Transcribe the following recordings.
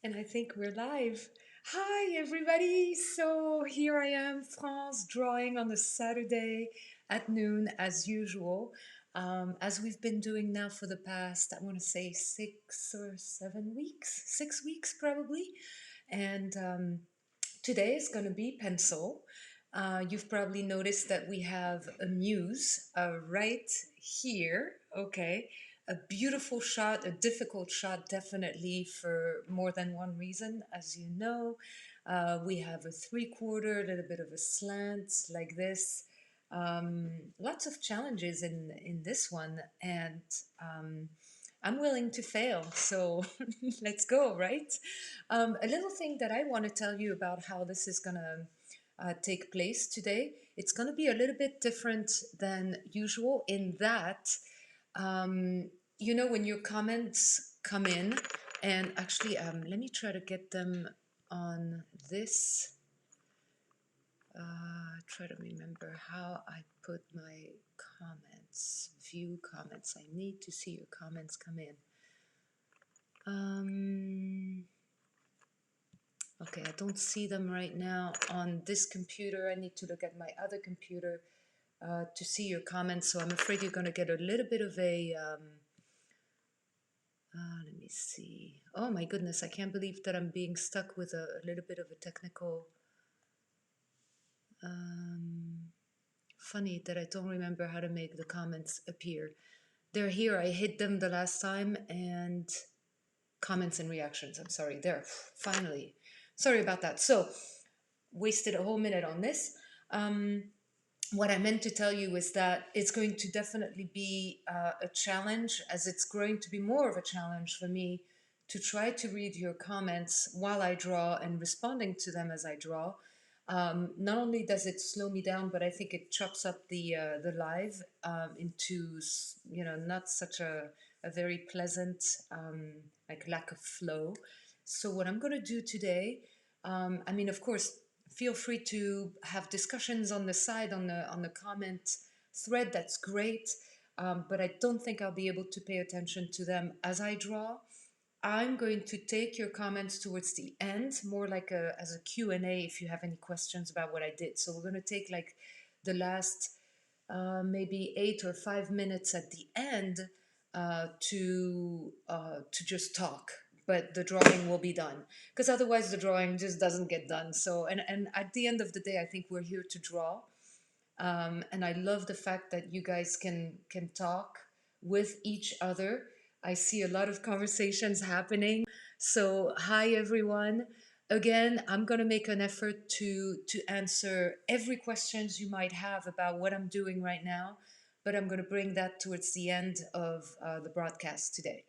And I think we're live. Hi, everybody. So here I am, France, drawing on a Saturday at noon, as usual, as we've been doing now for the past, I want to say 6 or 7 weeks, 6 weeks probably. And today is going to be pencil. You've probably noticed that we have a muse right here. Okay. A beautiful shot, a difficult shot, definitely for more than one reason, as you know. We have a 3/4, a little bit of a slant like this. Lots of challenges in this one, and I'm willing to fail. So let's go, right? A little thing that I want to tell you about how this is going to take place today. It's going to be a little bit different than usual in that, um, when your comments come in, and actually, let me try to get them on this. Try to remember how I put my comments, view comments. I need to see your comments come in. Okay, I don't see them right now on this computer. I need to look at my other computer to see your comments. So I'm afraid you're going to get a little bit of a, let me see. Oh my goodness, I can't believe that I'm being stuck with a little bit of a technical, funny that I don't remember how to make the comments appear. They're here, I hid them the last time, and comments and reactions, I'm sorry, there, finally. Sorry about that. So, wasted a whole minute on this. What I meant to tell you is that it's going to definitely be a challenge, as it's going to be more of a challenge for me to try to read your comments while I draw and responding to them as I draw. Not only does it slow me down, but I think it chops up the live into not such a very pleasant like lack of flow. So what I'm going to do today, I mean, of course, feel free to have discussions on the side on the comment thread. That's great, but I don't think I'll be able to pay attention to them as I draw. I'm going to take your comments towards the end, more like as a Q&A if you have any questions about what I did. So we're going to take like the last maybe 8 or 5 minutes at the end to just talk, but the drawing will be done because otherwise the drawing just doesn't get done. So and at the end of the day, I think we're here to draw, and I love the fact that you guys can talk with each other. I see a lot of conversations happening. So hi everyone. Again, I'm gonna make an effort to answer every questions you might have about what I'm doing right now, but I'm gonna bring that towards the end of the broadcast today.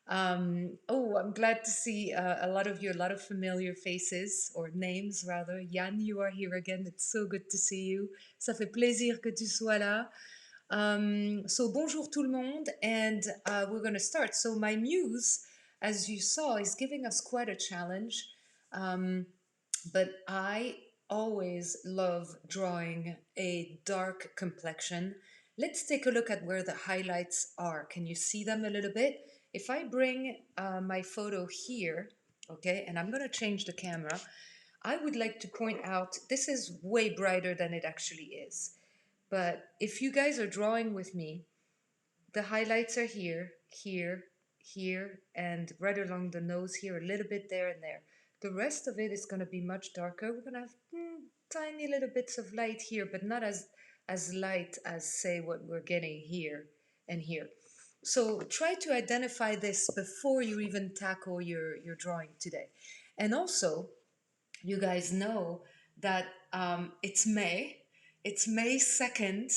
Oh, I'm glad to see a lot of you, a lot of familiar faces or names rather. Yann, you are here again. It's so good to see you. Ça fait plaisir que tu sois là. So bonjour tout le monde, and we're going to start. So my muse, as you saw, is giving us quite a challenge, but I always love drawing a dark complexion. Let's take a look at where the highlights are. Can you see them a little bit? If I bring my photo here, okay, and I'm going to change the camera, I would like to point out this is way brighter than it actually is. But if you guys are drawing with me, the highlights are here, here, here, and right along the nose here, a little bit there and there. The rest of it is going to be much darker. We're going to have tiny little bits of light here, but not as light as, say, what we're getting here and here. So try to identify this before you even tackle your drawing today. And also, you guys know that it's May. It's May 2nd,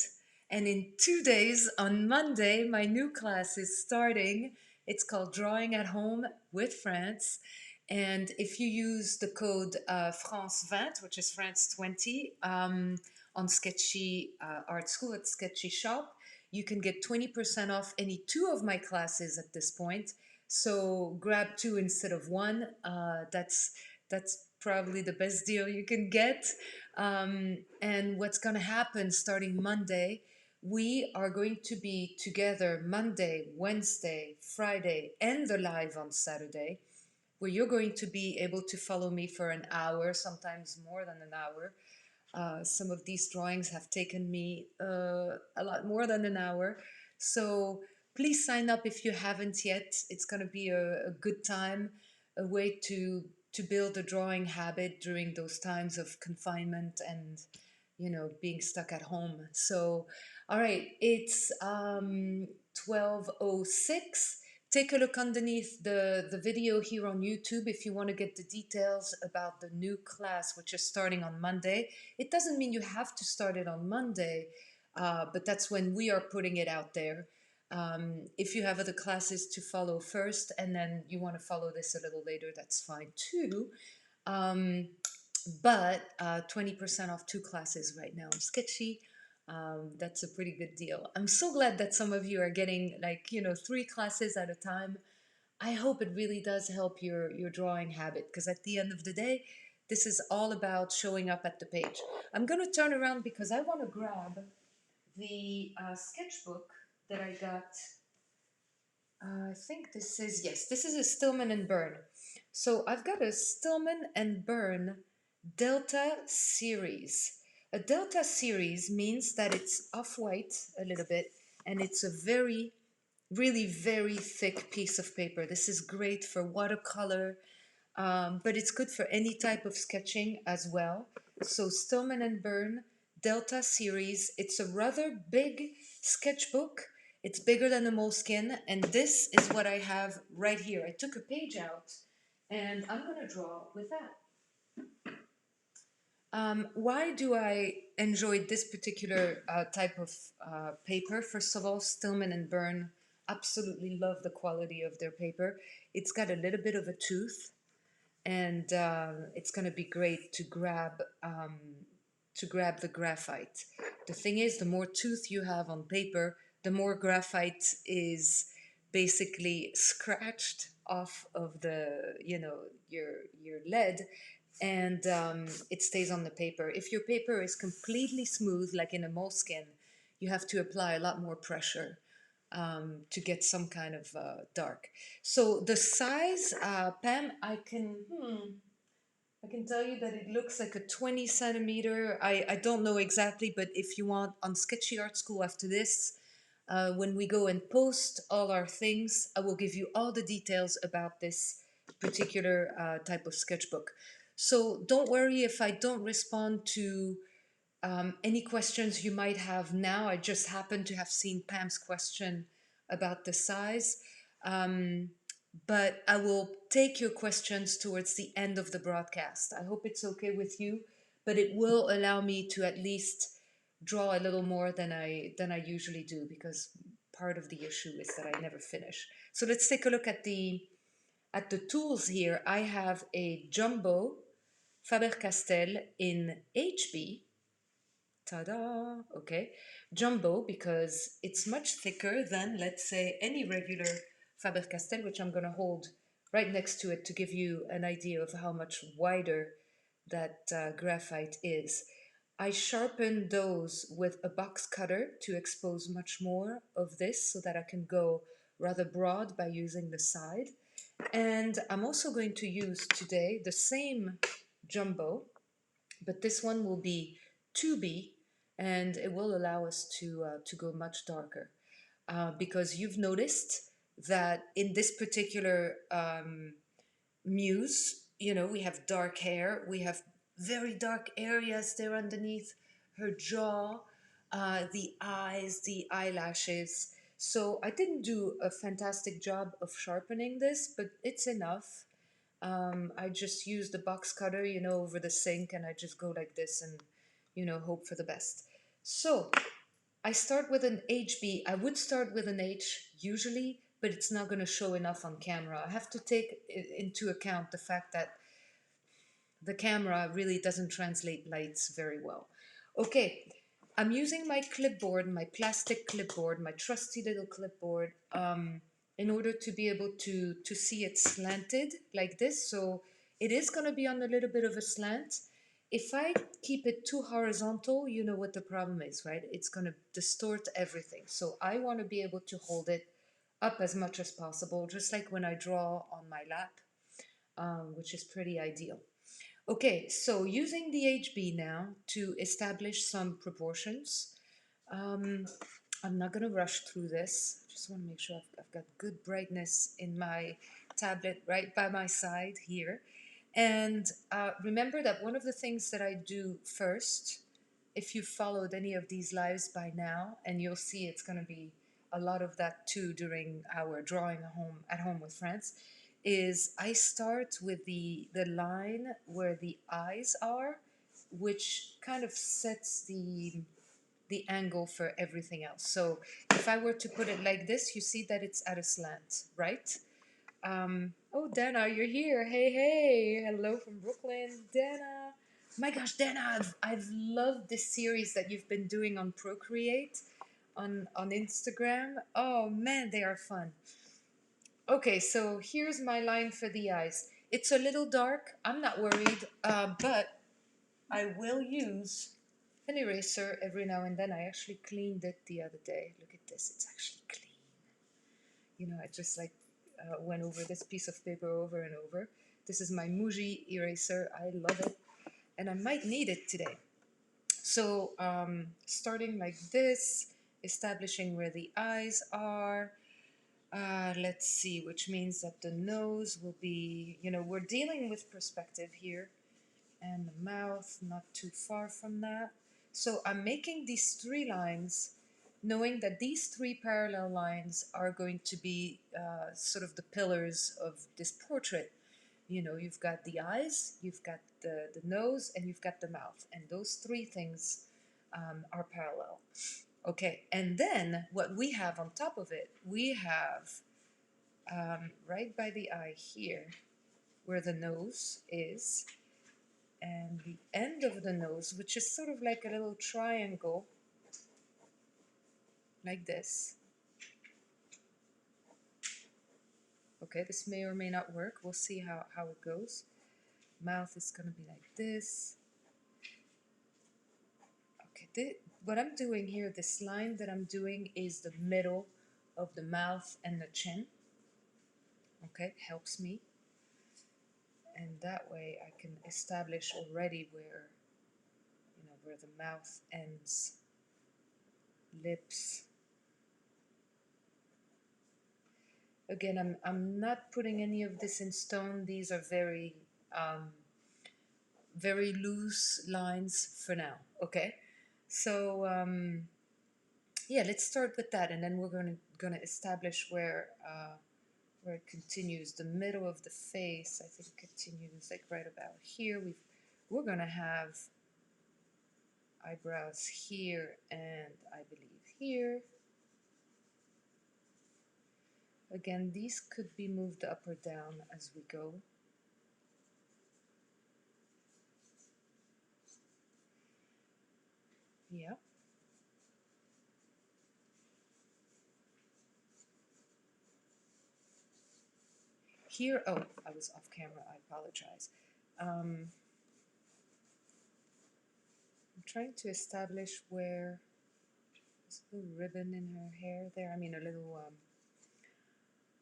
and in 2 days, on Monday, my new class is starting. It's called Drawing at Home with France. And if you use the code France20, which is France20, on Sketchy Art School at Sketchy Shop, you can get 20% off any two of my classes at this point. So grab two instead of one. That's probably the best deal you can get. And what's going to happen starting Monday, we are going to be together Monday, Wednesday, Friday, and the live on Saturday. where you're going to be able to follow me for an hour, sometimes more than an hour. Some of these drawings have taken me a lot more than an hour. So please sign up if you haven't yet. It's going to be a good time, a way to build a drawing habit during those times of confinement and being stuck at home. So all right, it's 12:06. Take a look underneath the video here on YouTube if you want to get the details about the new class, which is starting on Monday. It doesn't mean you have to start it on Monday, but that's when we are putting it out there. If you have other classes to follow first and then you want to follow this a little later, that's fine too. Um, but 20% off 2 classes right now. Sketchy. That's a pretty good deal. I'm so glad that some of you are getting 3 classes at a time. I hope it really does help your drawing habit, because at the end of the day, this is all about showing up at the page. I'm going to turn around because I want to grab the sketchbook that I got. I think this is a Stillman and Burn. So I've got a Stillman and Burn Delta series. A Delta series means that it's off-white a little bit, and it's a really very thick piece of paper. This is great for watercolor, but it's good for any type of sketching as well. So Stillman and Burn Delta series. It's a rather big sketchbook. It's bigger than a moleskin, and this is what I have right here. I took a page out, and I'm going to draw with that. Why do I enjoy this particular type of paper? First of all, Stillman and Burn, absolutely love the quality of their paper. It's got a little bit of a tooth, and it's going to be great to grab the graphite. The thing is, the more tooth you have on paper, the more graphite is basically scratched off of the your lead, and it stays on the paper. If your paper is completely smooth, like in a moleskin, you have to apply a lot more pressure to get some kind of dark. So the size, Pam, I can tell you that it looks like a 20 centimeter. I don't know exactly, but if you want, on Sketchy Art School after this, when we go and post all our things, I will give you all the details about this particular type of sketchbook. So don't worry if I don't respond to any questions you might have now. I just happened to have seen Pam's question about the size. But I will take your questions towards the end of the broadcast. I hope it's okay with you, but it will allow me to at least draw a little more than I usually do, because part of the issue is that I never finish. So let's take a look at the tools here. I have a jumbo Faber-Castell in HB. Ta-da! Okay, jumbo, because it's much thicker than, let's say, any regular Faber-Castell, which I'm going to hold right next to it to give you an idea of how much wider that graphite is. I sharpen those with a box cutter to expose much more of this so that I can go rather broad by using the side. And I'm also going to use today the same jumbo, but this one will be 2B, and it will allow us to go much darker, because you've noticed that in this particular muse, we have dark hair, we have very dark areas there underneath her jaw, the eyes, the eyelashes. So I didn't do a fantastic job of sharpening this, but it's enough. I just use the box cutter, over the sink, and I just go like this and, hope for the best. So I start with an HB. I would start with an H usually, but it's not going to show enough on camera. I have to take into account the fact that the camera really doesn't translate lights very well. Okay, I'm using my clipboard, my plastic clipboard, my trusty little clipboard, in order to be able to see it slanted like this. So it is going to be on a little bit of a slant. If I keep it too horizontal, you know what the problem is, right? It's going to distort everything. So I want to be able to hold it up as much as possible, just like when I draw on my lap. which is pretty ideal. Okay, so using the HB now to establish some proportions. Um, I'm not going to rush through this. Just want to make sure I've got good brightness in my tablet right by my side here. And remember that one of the things that I do first, if you followed any of these lives by now, and you'll see it's going to be a lot of that too during our drawing at home with friends, is I start with the line where the eyes are, which kind of sets the angle for everything else. So if I were to put it like this, you see that it's at a slant, right? Oh, Dana, you're here. Hey, hey. Hello from Brooklyn. Dana. My gosh, Dana, I've loved this series that you've been doing on Procreate on Instagram. Oh, man, they are fun. Okay, so here's my line for the eyes. It's a little dark. I'm not worried, but I will use an eraser every now and then. I actually cleaned it the other day. Look at this, it's actually clean. You know, I just like went over this piece of paper over and over. This is my Muji eraser. I love it, and I might need it today. So starting like this, establishing where the eyes are. Let's see, which means that the nose will be, you know, we're dealing with perspective here, and the mouth not too far from that. So I'm making these three lines, knowing that these three parallel lines are going to be sort of the pillars of this portrait. You know, you've got the eyes, you've got the nose, and you've got the mouth. And those three things are parallel. Okay, and then what we have on top of it, we have right by the eye here, where the nose is, and the end of the nose, which is sort of like a little triangle, like this. Okay, this may or may not work. We'll see how it goes. Mouth is going to be like this. Okay, what I'm doing here, this line that I'm doing is the middle of the mouth and the chin. Okay, helps me. And that way I can establish already where, you know, where the mouth ends, lips. Again, I'm not putting any of this in stone. These are um, very loose lines for now. Okay, so yeah, let's start with that, and then we're gonna establish where it continues. The middle of the face, I think, continues like right about here. We're gonna have eyebrows here, and I believe here. Again, these could be moved up or down as we go. Yeah. Here, oh, I was off camera, I apologize. I'm trying to establish where there's a little ribbon in her hair there. I mean, a little,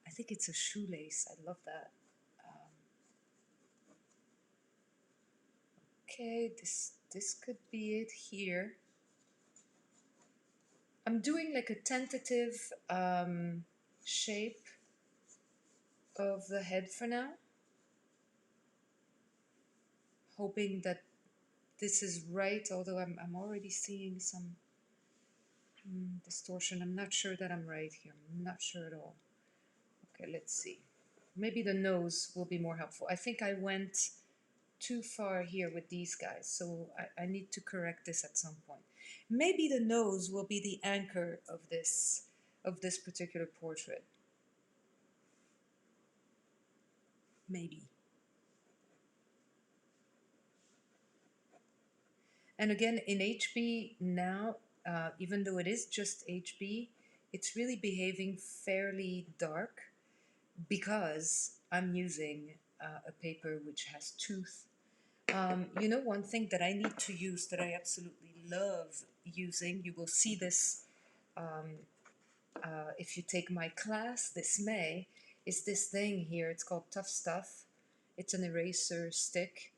I think it's a shoelace. I love that. Um, okay, this could be it here. I'm doing like a tentative shape of the head for now, hoping that this is right, although I'm already seeing some distortion. I'm not sure that I'm right here. I'm not sure at all. Okay, let's see. Maybe the nose will be more helpful. I think I went too far here with these guys, so I need to correct this at some point. Maybe the nose will be the anchor of this particular portrait. Maybe. And again, in HB now, even though it is just HB, it's really behaving fairly dark because I'm using a paper which has tooth. You know, one thing that I need to use that I absolutely love using, you will see this if you take my class this May, is this thing here. It's called Tough Stuff. It's an eraser stick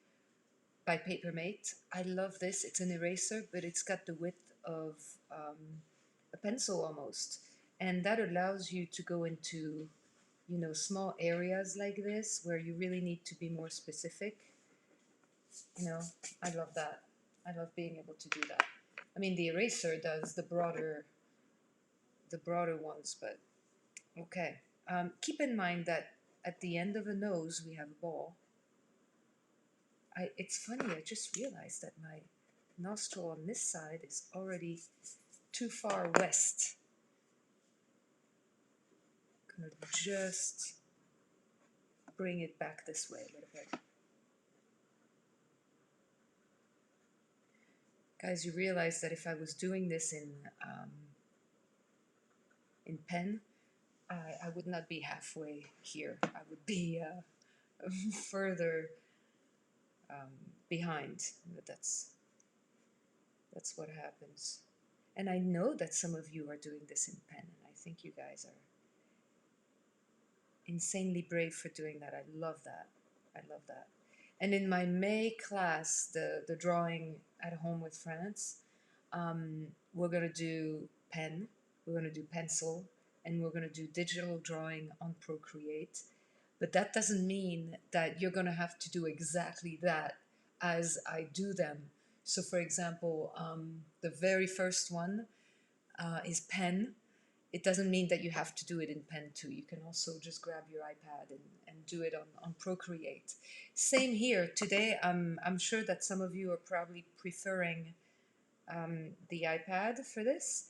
by Papermate. I love this. It's an eraser, but it's got the width of a pencil almost. And that allows you to go into, small areas like this where you really need to be more specific. You know, I love that. I love being able to do that. I mean, the eraser does the broader ones, but okay. Keep in mind that at the end of a nose we have a ball. It's funny, I just realized that my nostril on this side is already too far west. I'm gonna just bring it back this way a little bit. Guys, you realize that if I was doing this in pen, I would not be halfway here. I would be further behind. But that's what happens. And I know that some of you are doing this in pen, and I think you guys are insanely brave for doing that. I love that. I love that. And in my May class, the drawing at home with friends, we're gonna do pen, we're gonna do pencil, and we're gonna do digital drawing on Procreate. But that doesn't mean that you're gonna have to do exactly that as I do them. So, for example, the very first one is pen. It doesn't mean that you have to do it in pen too. You can also just grab your iPad and do it on Procreate. Same here. Today, I'm sure that some of you are probably preferring the iPad for this.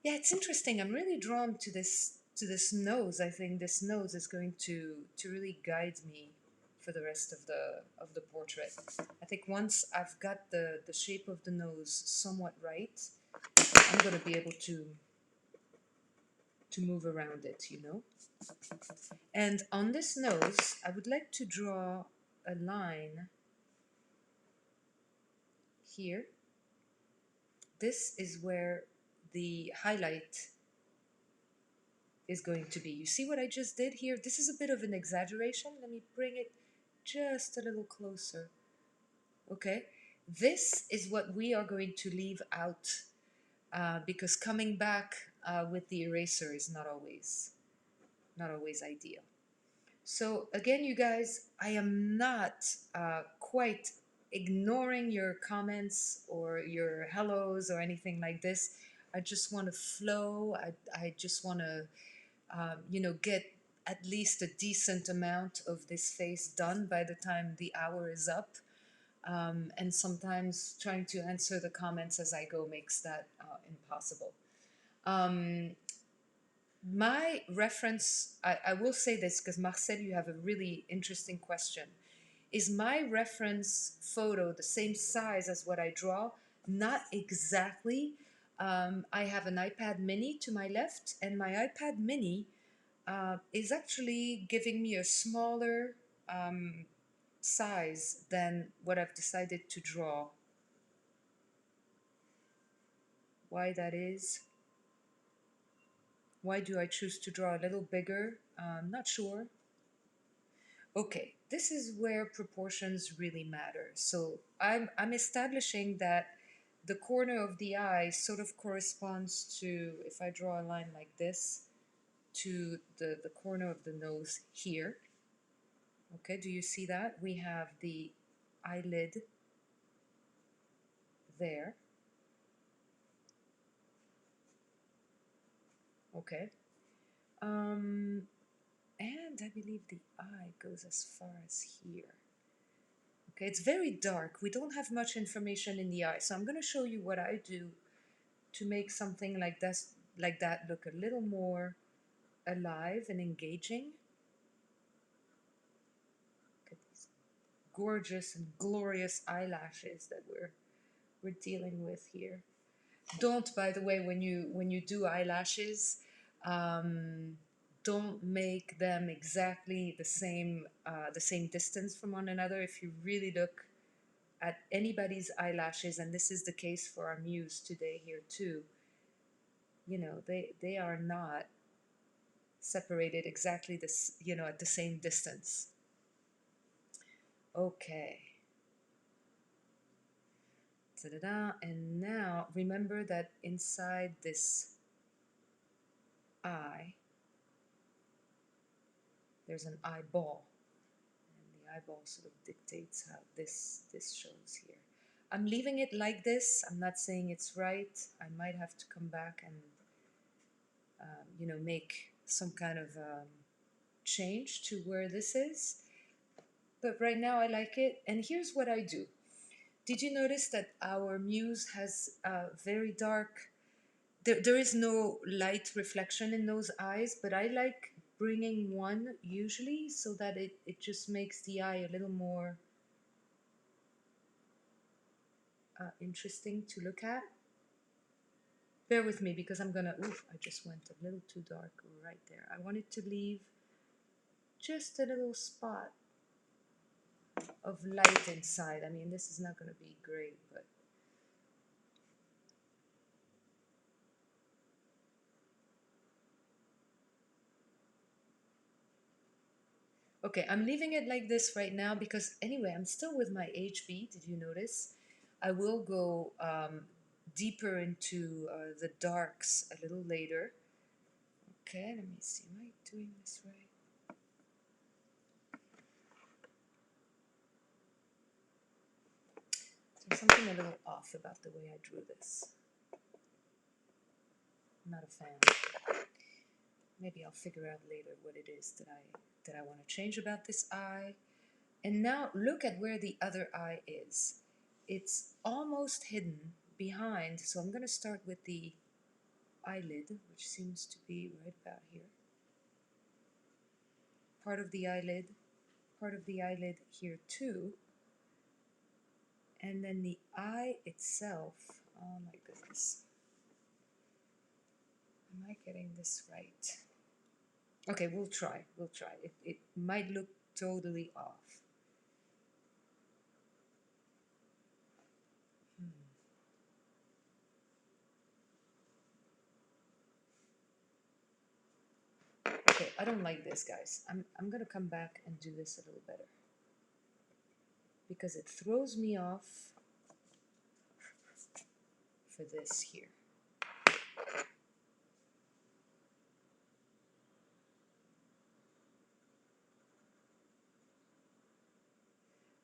Yeah, it's interesting. I'm really drawn to this nose. I think this nose is going to really guide me for the rest of the portrait. I think once I've got the shape of the nose somewhat right, I'm going to be able to move around it, you know. And on this nose, I would like to draw a line here. This is where the highlight is going to be. You see what I just did here? This is a bit of an exaggeration. Let me bring it just a little closer. Okay, this is what we are going to leave out because coming back with the eraser is not always ideal. So again, you guys, I am not quite ignoring your comments or your hellos or anything like this. I just want to flow. I just want to, get at least a decent amount of this face done by the time the hour is up. And sometimes trying to answer the comments as I go makes that impossible. Um, my reference, I will say this because Marcel, you have a really interesting question. Is my reference photo the same size as what I draw? Not exactly. I have an iPad mini to my left, and my iPad mini is actually giving me a smaller size than what I've decided to draw. Why that is? Why do I choose to draw a little bigger? Not sure. Okay, this is where proportions really matter. So I'm establishing that the corner of the eye sort of corresponds to, if I draw a line like this, to the corner of the nose here. Okay, do you see that? We have the eyelid there. Okay. And I believe the eye goes as far as here. Okay, it's very dark. We don't have much information in the eye. So I'm going to show you what I do to make something like that look a little more alive and engaging. Look at these gorgeous and glorious eyelashes that we're dealing with here. Don't, by the way, when you do eyelashes, don't make them exactly the same distance from one another. If you really look at anybody's eyelashes, and this is the case for our muse today here too, they are not separated exactly at the same distance. Okay. Ta-da-da. And now remember that inside this eye, there's an eyeball. And the eyeball sort of dictates how this shows here. I'm leaving it like this. I'm not saying it's right. I might have to come back and make some kind of change to where this is. But right now I like it. And here's what I do. Did you notice that our muse has very dark, there is no light reflection in those eyes, but I like bringing one usually so that it just makes the eye a little more interesting to look at. Bear with me because I'm gonna, oof, I just went a little too dark right there. I wanted to leave just a little spot of light inside. I mean, this is not gonna be great, but okay, I'm leaving it like this right now because anyway, I'm still with my HB. Did you notice? I will go deeper into the darks a little later. Okay, let me see. Am I doing this right? There's something a little off about the way I drew this. I'm not a fan. Maybe I'll figure out later what it is that I want to change about this eye. And now look at where the other eye is. It's almost hidden behind, so I'm going to start with the eyelid, which seems to be right about here. Part of the eyelid here too. And then the eye itself, oh my goodness. Am I getting this right? Okay, we'll try. It might look totally off. Okay, I don't like this, guys. I'm gonna come back and do this a little better because it throws me off for this here.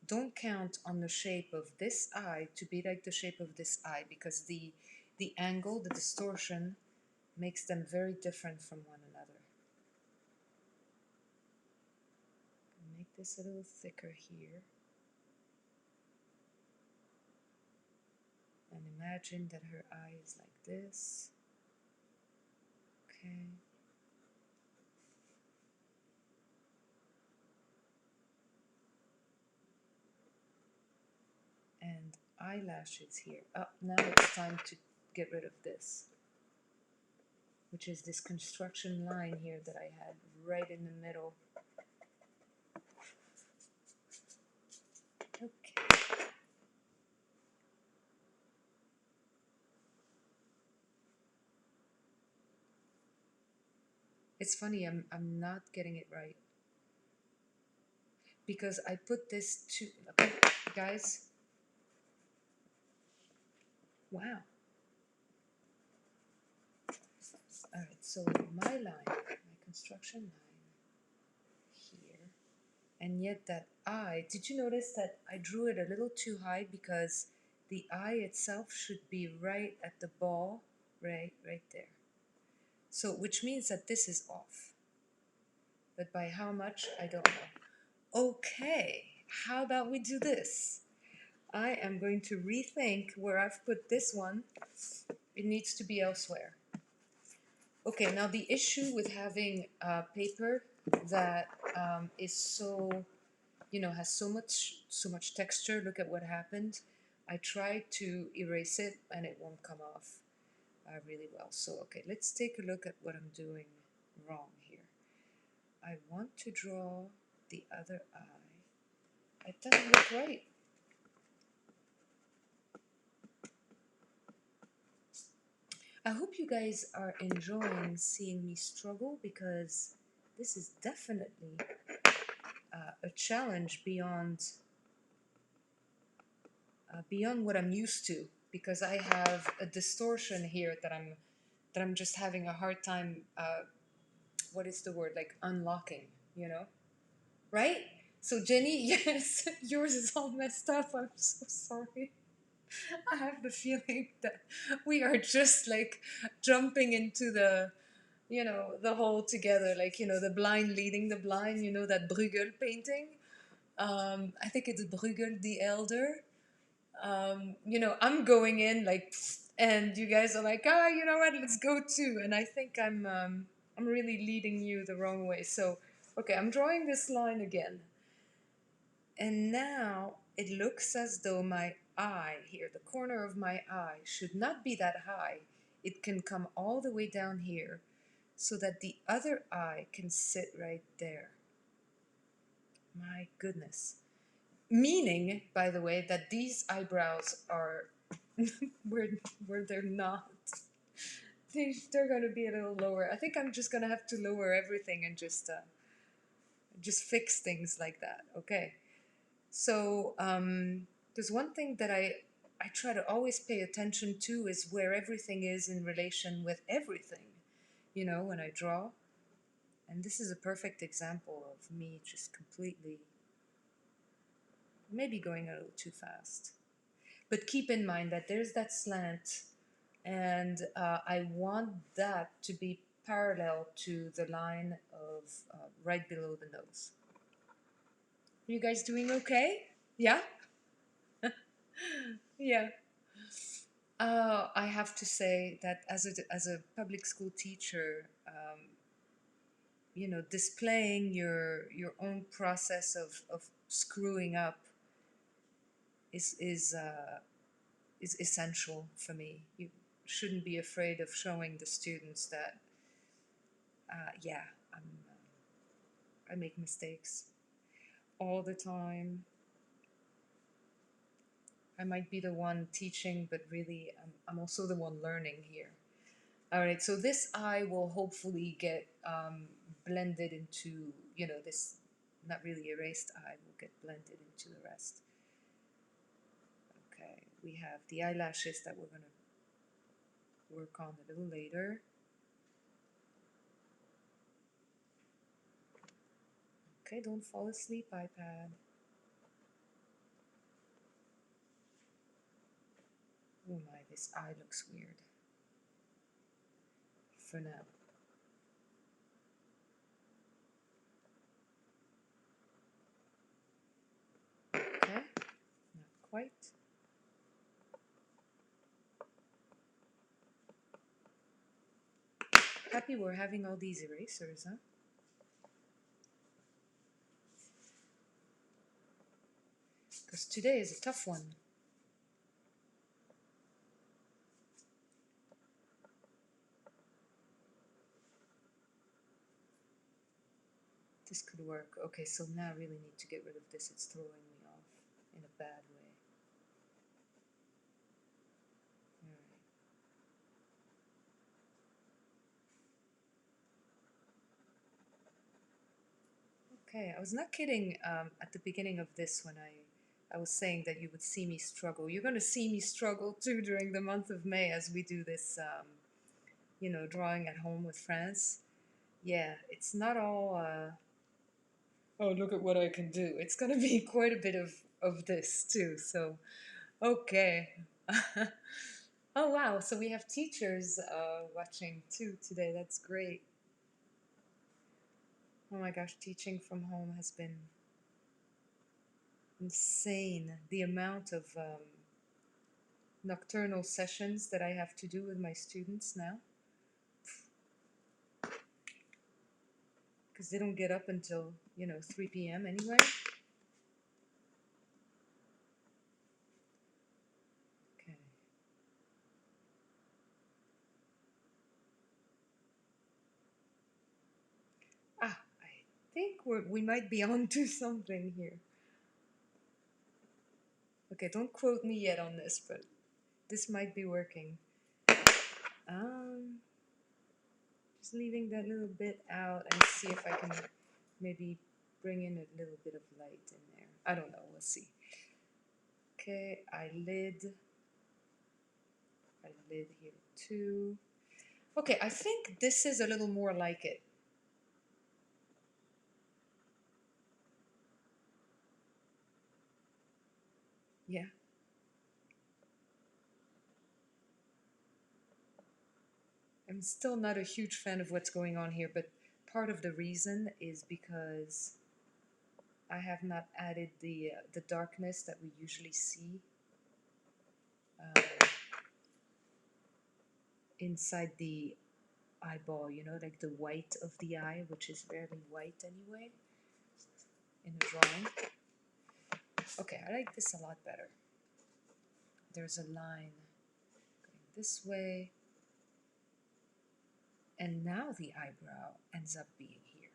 Don't count on the shape of this eye to be like the shape of this eye because the angle, the distortion, makes them very different from one another. Make this a little thicker here. And imagine that her eye is like this. Okay. And eyelashes here. Oh, now it's time to get rid of this, which is this construction line here that I had right in the middle. Okay. It's funny, I'm not getting it right. Because I put this to, okay, guys. Wow. Alright, so my line, my construction line here, and yet that eye, did you notice that I drew it a little too high because the eye itself should be right at the ball, right there. So, which means that this is off. But by how much, I don't know. Okay, how about we do this? I am going to rethink where I've put this one. It needs to be elsewhere. Okay, now the issue with having paper that is so, has so much texture. Look at what happened. I tried to erase it and it won't come off really well. So, okay, let's take a look at what I'm doing wrong here. I want to draw the other eye. It doesn't look right. I hope you guys are enjoying seeing me struggle because this is definitely a challenge beyond beyond what I'm used to, because I have a distortion here that I'm just having a hard time. What is the word? Like unlocking, you know? Right? So Jenny, yes, yours is all messed up. I'm so sorry. I have the feeling that we are just like jumping into the hole together, like, the blind leading the blind, that Bruegel painting. I think it's Bruegel the Elder. I'm going in like, and you guys are like, you know what, let's go too. And I think I'm really leading you the wrong way. So, okay, I'm drawing this line again. And now it looks as though my eye here, the corner of my eye, should not be that high. It can come all the way down here so that the other eye can sit right there. My goodness. Meaning, by the way, that these eyebrows are where they're not. They're going to be a little lower. I think I'm just going to have to lower everything and just fix things like that. Okay. So, there's one thing that I try to always pay attention to is where everything is in relation with everything, when I draw. And this is a perfect example of me just completely, maybe going a little too fast. But keep in mind that there's that slant, and I want that to be parallel to the line of right below the nose. Are you guys doing okay? Yeah? Yeah. I have to say that as a public school teacher, displaying your own process of screwing up is essential for me. You shouldn't be afraid of showing the students that, yeah, I make mistakes all the time. I might be the one teaching, but really, I'm also the one learning here. All right, so this eye will hopefully get blended into, this not really erased eye will get blended into the rest. Okay, we have the eyelashes that we're going to work on a little later. Okay, don't fall asleep, iPad. Oh my, this eye looks weird. For now. Okay, not quite. Happy we're having all these erasers, huh? Because today is a tough one. This could work. Okay, so now I really need to get rid of this. It's throwing me off in a bad way. Okay, I was not kidding at the beginning of this when I was saying that you would see me struggle. You're going to see me struggle too during the month of May as we do this, drawing at home with friends. Yeah, it's not all, oh, look at what I can do. It's going to be quite a bit of this too. So, okay. Oh, wow. So we have teachers watching too today. That's great. Oh my gosh, teaching from home has been insane. The amount of nocturnal sessions that I have to do with my students now. Because they don't get up until, 3 p.m. anyway. Okay. Ah, I think we might be onto something here. Okay, don't quote me yet on this, but this might be working. Just leaving that little bit out and see if I can maybe bring in a little bit of light in there. I don't know, we'll see. Okay, eyelid here too. Okay, I think this is a little more like it. Yeah. I'm still not a huge fan of what's going on here, but part of the reason is because I have not added the darkness that we usually see um, inside the eyeball, you know, like the white of the eye, which is rarely white anyway in a drawing. Okay, I like this a lot better. There's a line going this way, and now the eyebrow ends up being here.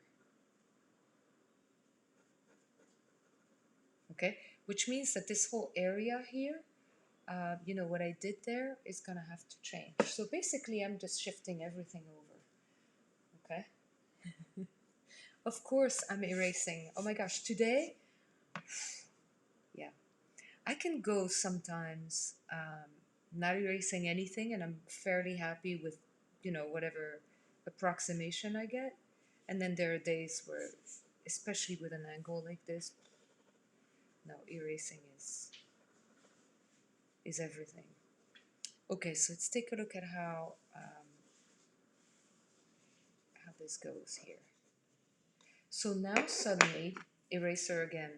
Okay, which means that this whole area here, you know, what I did there is gonna have to change. So basically, I'm just shifting everything over. Okay. Of course, I'm erasing. Oh my gosh, today, yeah, I can go sometimes not erasing anything, and I'm fairly happy with, you know, whatever approximation I get. And then there are days where, especially with an angle like this, no, erasing is everything. Okay, so let's take a look at how this goes here. So now suddenly, eraser again.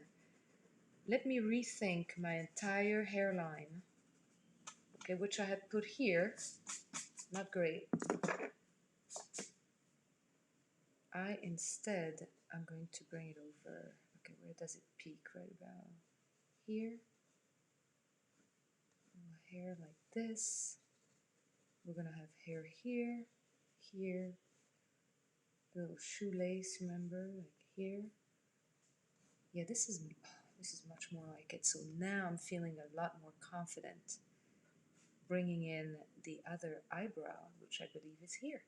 Let me rethink my entire hairline, okay, which I had put here. Not great. Instead, I'm going to bring it over. Okay, where does it peak? Right about here. Hair like this. We're gonna have hair here, here, little shoelace, remember, like here. Yeah, this is much more like it. So now I'm feeling a lot more confident bringing in the other eyebrow, which I believe is here.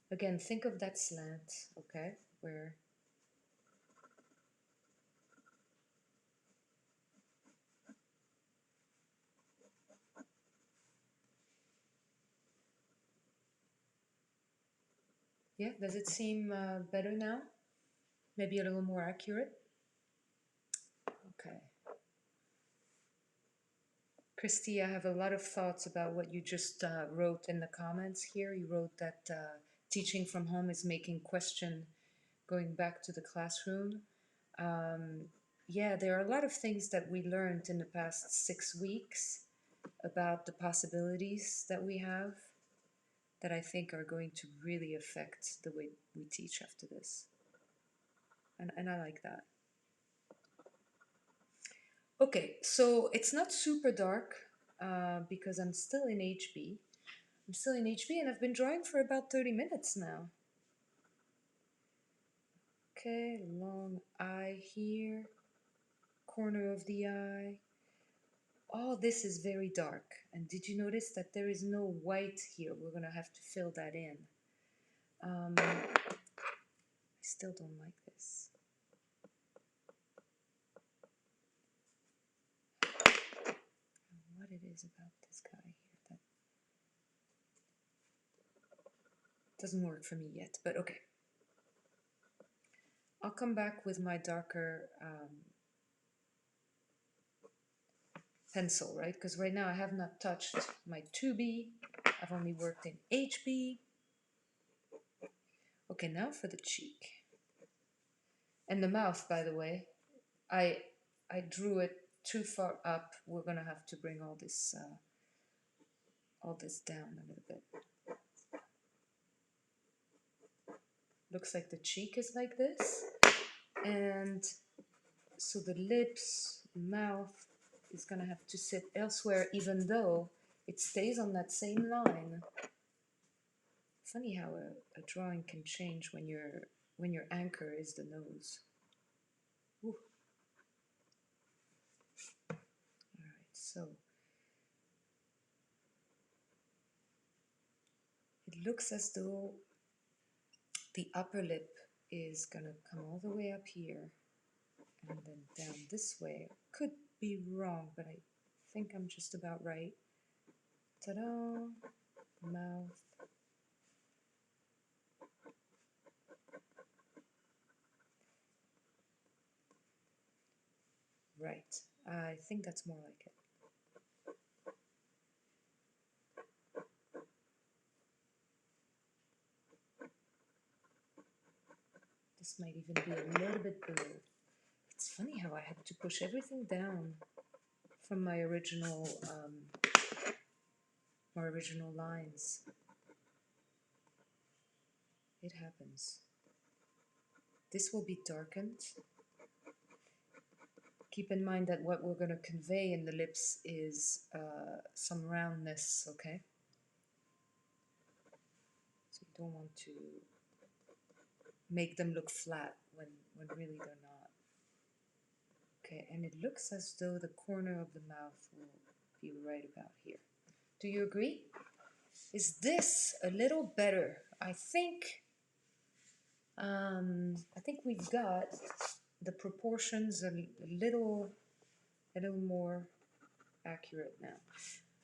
Again, think of that slant, okay, where yeah, does it seem better now? Maybe a little more accurate? Okay. Christy, I have a lot of thoughts about what you just wrote in the comments here. You wrote that teaching from home is making question going back to the classroom. Um, yeah, there are a lot of things that we learned in the past 6 weeks about the possibilities that we have that I think are going to really affect the way we teach after this. And I like that. Okay, so it's not super dark because I'm still in HB. I'm still in HB and I've been drawing for about 30 minutes now. Okay, long eye here, corner of the eye. All this is very dark. And did you notice that there is no white here? We're gonna have to fill that in. I still don't like this. What it is about this guy here that doesn't work for me yet, but okay. I'll come back with my darker pencil, right? Because right now I have not touched my 2B. I've only worked in HB. Okay, now for the cheek. And the mouth, by the way, I drew it too far up. We're gonna have to bring all this down a little bit. Looks like the cheek is like this, and so the lips, mouth is gonna have to sit elsewhere, even though it stays on that same line. Funny how a drawing can change when your anchor is the nose. Ooh. All right, so it looks as though the upper lip is gonna come all the way up here. and then down this way. Could be wrong, but I think I'm just about right. Ta-da! Mouth. Right. I think that's more like it. This might even be a little bit below. It's funny how I had to push everything down from my original lines. It happens. This will be darkened. Keep in mind that what we're going to convey in the lips is some roundness, okay? So you don't want to make them look flat when really they're not. Okay, and it looks as though the corner of the mouth will be right about here. Do you agree? Is this a little better? I think we've got the proportions a little more accurate now.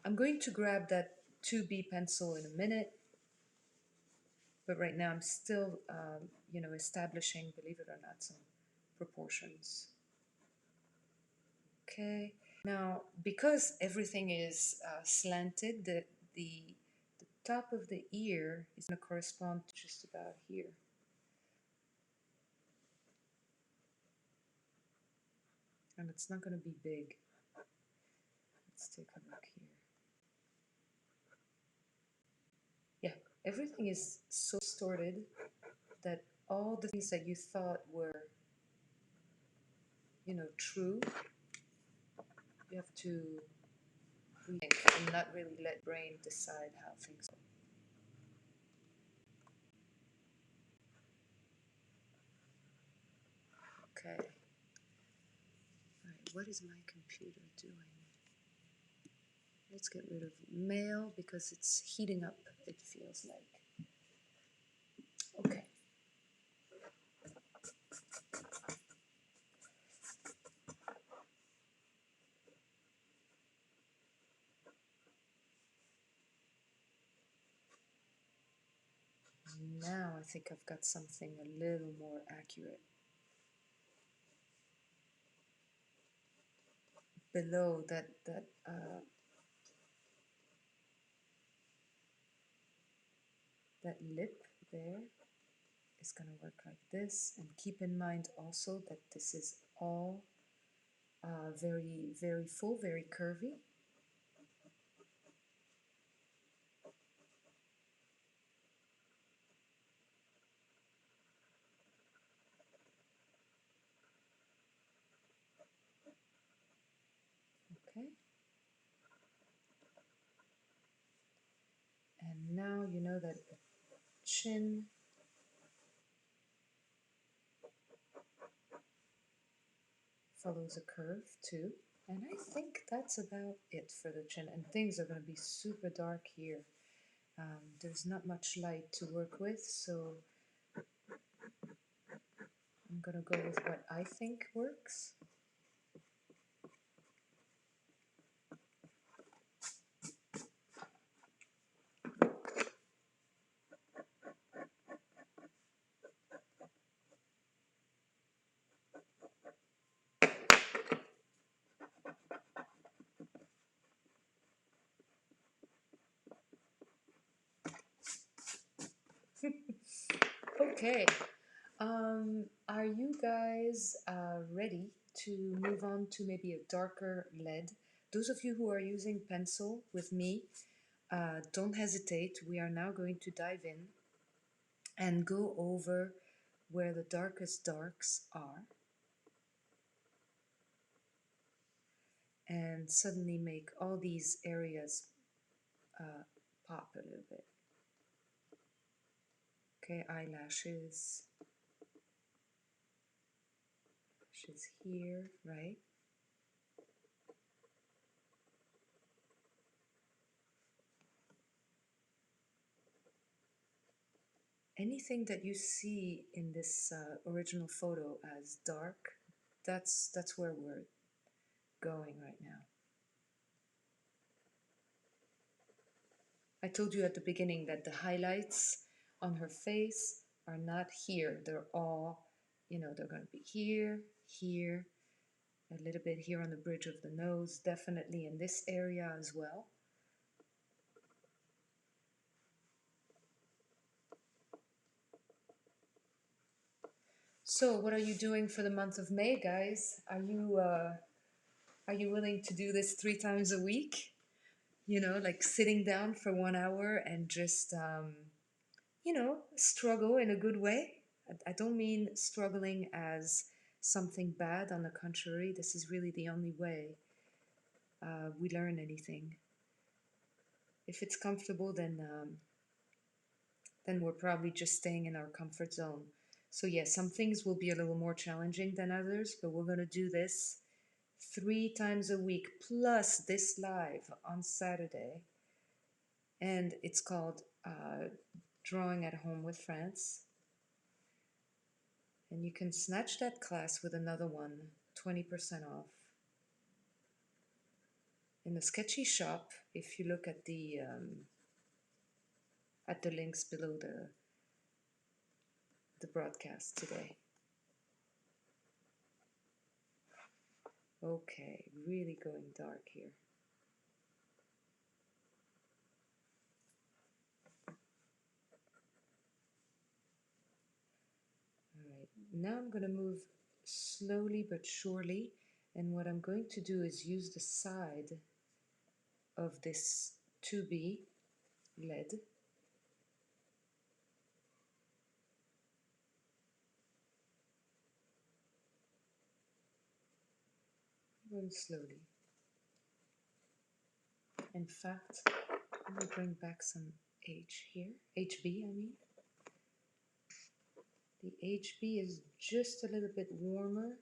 I'm going to grab that 2B pencil in a minute, but right now I'm still, establishing, believe it or not, some proportions. Okay. Now, because everything is slanted, the top of the ear is going to correspond to just about here. And it's not going to be big. Let's take a look here. Yeah, everything is so distorted that all the things that you thought were, true, you have to rethink and not really let brain decide how things go. Okay. All right, what is my computer doing? Let's get rid of mail because it's heating up, it feels like. Okay. Now I think I've got something a little more accurate. Below that lip there is going to work like this. And keep in mind also that this is all very, very full, very curvy. Okay. And now you know that the chin follows a curve too. And I think that's about it for the chin. And things are going to be super dark here. There's not much light to work with, so I'm going to go with what I think works. Okay, are you guys ready to move on to maybe a darker lead? Those of you who are using pencil with me, don't hesitate. We are now going to dive in and go over where the darkest darks are and suddenly make all these areas pop a little bit. Okay, eyelashes, lashes here, right? Anything that you see in this original photo as dark, That's where we're going right now. I told you at the beginning that the highlights on her face are not here. They're all, they're going to be here, here, a little bit here on the bridge of the nose, definitely in this area as well. So, what are you doing for the month of May, guys? Are you willing to do this 3 times a week? Like sitting down for 1 hour and just struggle in a good way. I don't mean struggling as something bad. On the contrary, this is really the only way we learn anything. If it's comfortable, then we're probably just staying in our comfort zone. So yeah, some things will be a little more challenging than others, but we're gonna do this 3 times a week plus this live on Saturday, and it's called Drawing at Home with France. And you can snatch that class with another one, 20% off. In the Sketchy Shop, if you look at the links below the broadcast today. Okay, really going dark here. All right, now I'm going to move slowly but surely, and what I'm going to do is use the side of this 2B lead going slowly. In fact, let me bring back some H here, HB I mean. The HB is just a little bit warmer.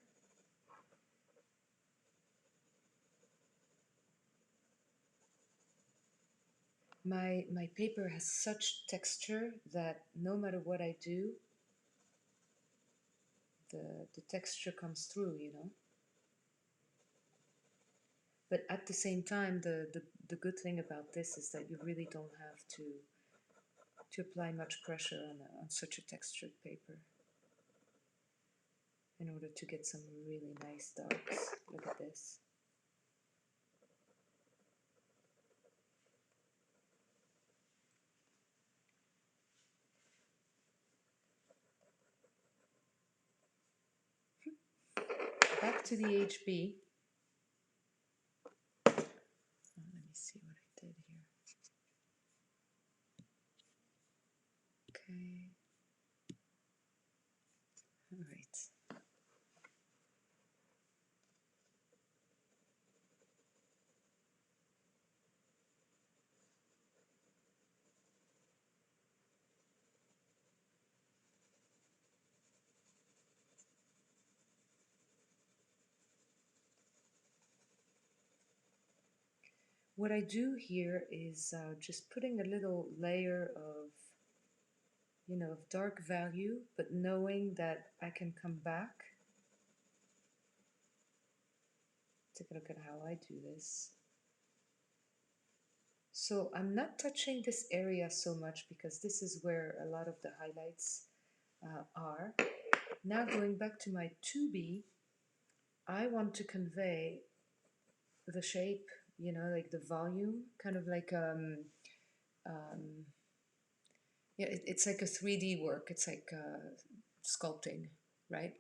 My paper has such texture that no matter what I do, the texture comes through, But at the same time, the good thing about this is that you really don't have to apply much pressure on such a textured paper in order to get some really nice darks. Look at this. Back to the HB. Let me see what I did here. Okay. All right. What I do here is just putting a little layer of, of dark value, but knowing that I can come back. Take a look at how I do this. So I'm not touching this area so much because this is where a lot of the highlights are. Now going back to my 2B, I want to convey the shape, like the volume, kind of like yeah, it's like a 3D work. It's like sculpting, right?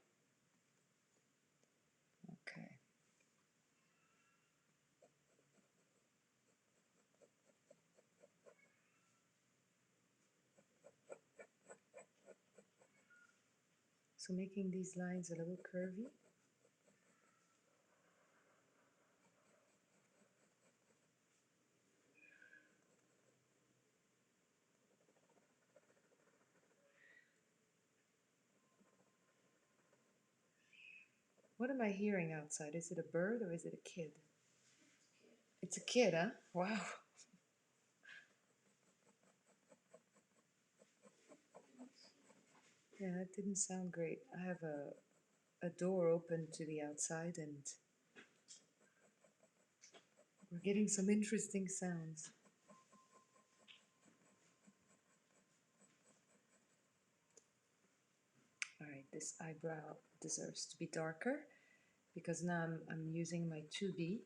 Okay. So making these lines a little curvy. What am I hearing outside? Is it a bird or is it a kid? It's a kid, huh? Wow. Yeah, that didn't sound great. I have a a door open to the outside, and we're getting some interesting sounds. All right, this eyebrow deserves to be darker because now I'm using my 2B.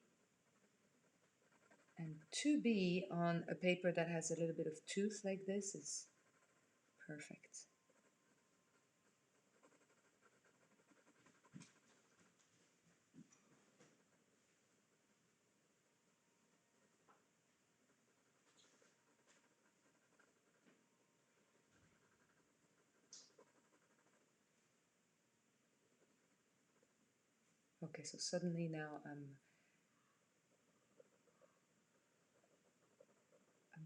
And 2B on a paper that has a little bit of tooth like this is perfect. Okay, so suddenly now I'm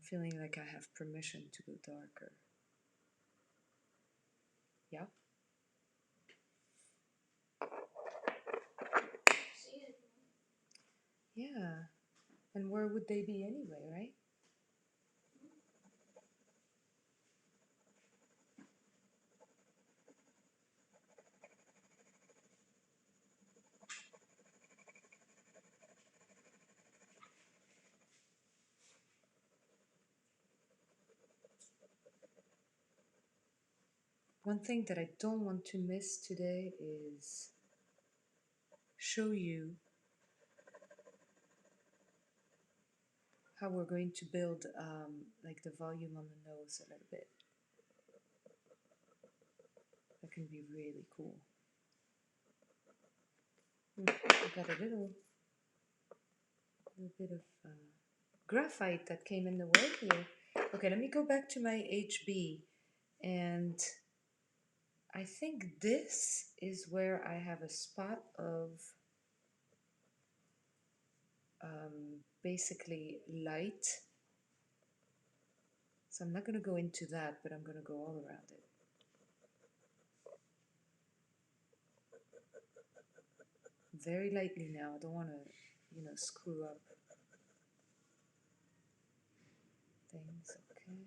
feeling like I have permission to go darker. Yeah? Yeah. And where would they be anyway, right? One thing that I don't want to miss today is show you how we're going to build like the volume on the nose a little bit. That can be really cool. I got a little bit of graphite that came in the way here. Okay, let me go back to my HB, and I think this is where I have a spot of basically light. So I'm not going to go into that, but I'm going to go all around it. Very lightly now. I don't want to, screw up things. Okay.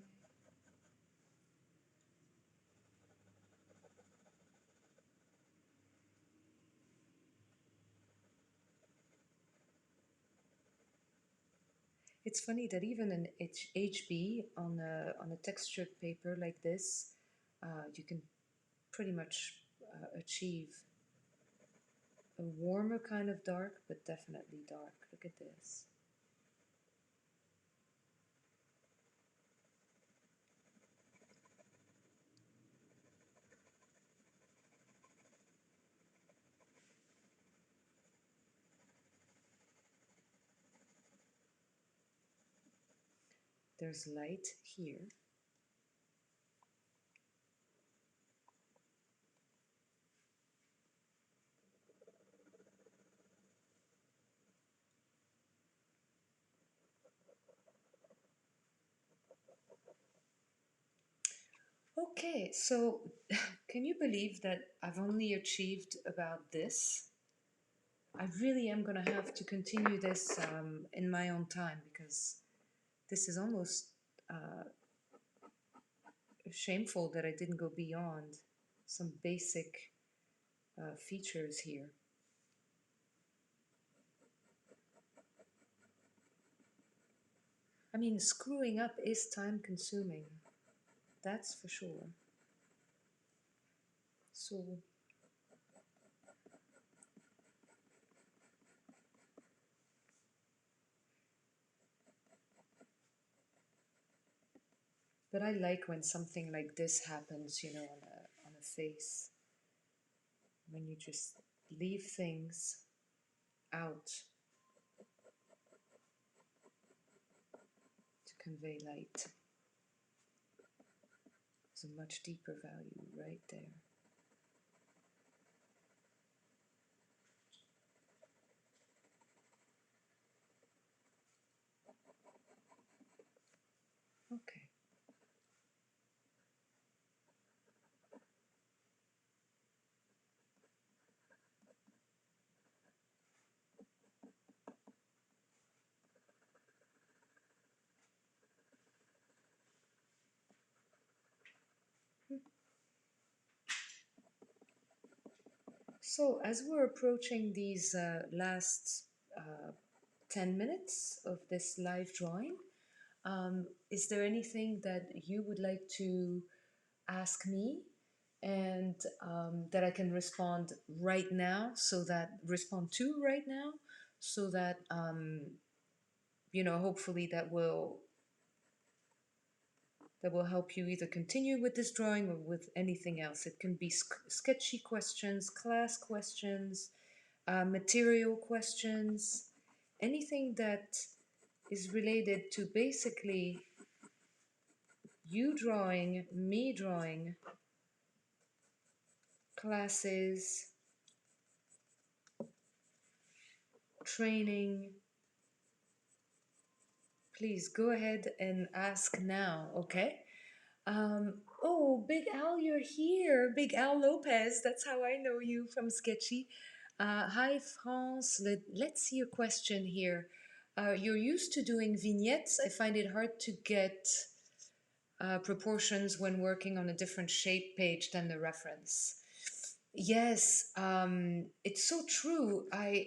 It's funny that even an HB on a textured paper like this, you can pretty much achieve a warmer kind of dark, but definitely dark. Look at this. There's light here. Okay, so can you believe that I've only achieved about this? I really am going to have to continue this in my own time because this is almost shameful that I didn't go beyond some basic features here. I mean, screwing up is time consuming, that's for sure. So, but I like when something like this happens, on a face. When you just leave things out to convey light. There's a much deeper value right there. Okay. So, as we're approaching these last uh, 10 minutes of this live drawing, is there anything that you would like to ask me and that I can respond to right now, so that, hopefully that will help you either continue with this drawing or with anything else. It can be sketchy questions, class questions, material questions, anything that is related to basically you drawing, me drawing, classes, training. Please go ahead and ask now, okay? Oh, Big Al, you're here. Big Al Lopez, that's how I know you from Sketchy. Hi, France. Let's see your question here. You're used to doing vignettes. I find it hard to get proportions when working on a different shape page than the reference. Yes, it's so true. I